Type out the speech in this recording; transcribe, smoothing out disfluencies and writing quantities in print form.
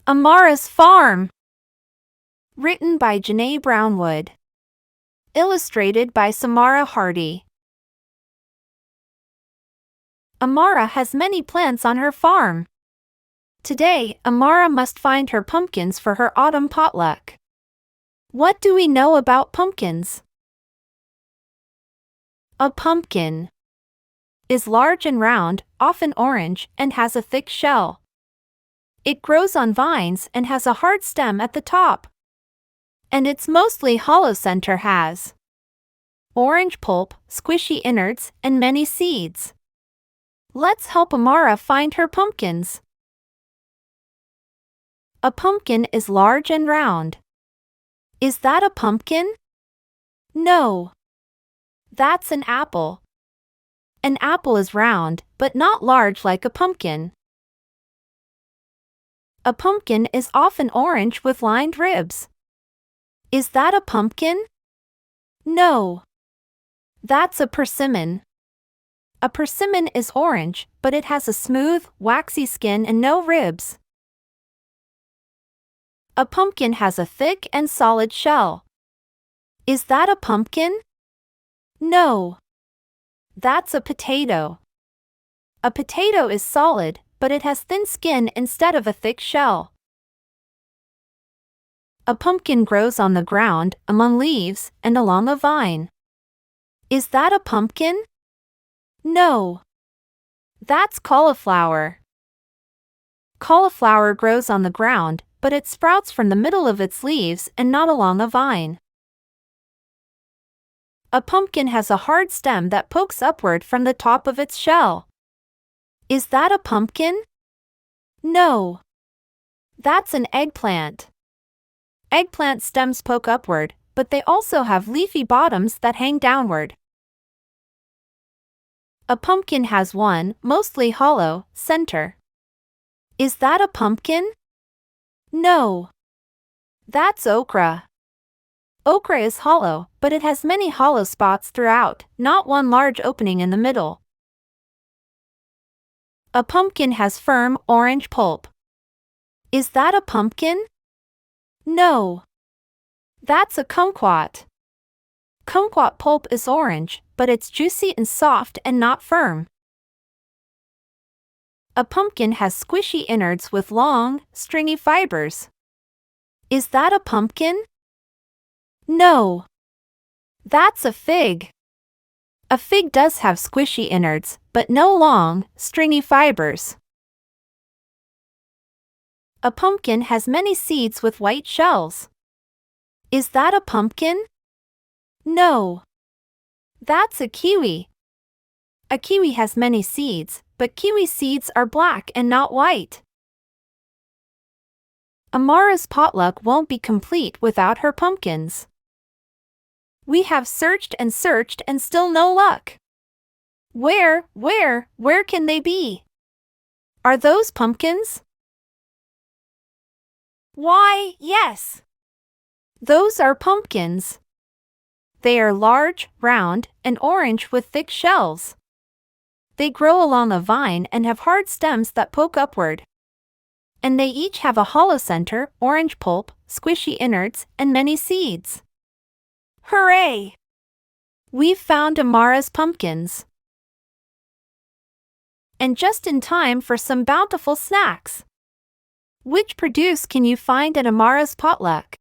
Amara's Farm. Written by JaNay Brownwood. Illustrated by Samara Hardy. Amara has many plants on her farm. Today, Amara must find her pumpkins for her autumn potluck. What do we know about pumpkins? A pumpkin is large and round, often orange, and has a thick shell. It grows on vines and has a hard stem at the top. And its mostly hollow center has orange pulp, squishy innards, and many seeds. Let's help Amara find her pumpkins. A pumpkin is large and round. Is that a pumpkin? No. That's an apple. An apple is round, but not large like a pumpkin. A pumpkin is often orange with lined ribs. Is that a pumpkin? No. That's a persimmon. A persimmon is orange, but it has a smooth, waxy skin and no ribs. A pumpkin has a thick and solid shell. Is that a pumpkin? No. That's a potato. A potato is solid, but it has thin skin instead of a thick shell. A pumpkin grows on the ground, among leaves, and along a vine. Is that a pumpkin? No. That's cauliflower. Cauliflower grows on the ground, but it sprouts from the middle of its leaves and not along a vine. A pumpkin has a hard stem that pokes upward from the top of its shell. Is that a pumpkin? No. That's an eggplant. Eggplant stems poke upward, but they also have leafy bottoms that hang downward. A pumpkin has one, mostly hollow, center. Is that a pumpkin? No. That's okra. Okra is hollow, but it has many hollow spots throughout, not one large opening in the middle. A pumpkin has firm, orange pulp. Is that a pumpkin? No. That's a kumquat. Kumquat pulp is orange, but it's juicy and soft and not firm. A pumpkin has squishy innards with long, stringy fibers. Is that a pumpkin? No. That's a fig. A fig does have squishy innards, but no long, stringy fibers. A pumpkin has many seeds with white shells. Is that a pumpkin? No. That's a kiwi. A kiwi has many seeds, but kiwi seeds are black and not white. Amara's potluck won't be complete without her pumpkins. We have searched and still no luck. Where can they be? Are those pumpkins? Why, yes. Those are pumpkins. They are large, round, and orange with thick shells. They grow along a vine and have hard stems that poke upward. And they each have a hollow center, orange pulp, squishy innards, and many seeds. Hooray! We've found Amara's pumpkins. And just in time for some bountiful snacks. Which produce can you find at Amara's potluck?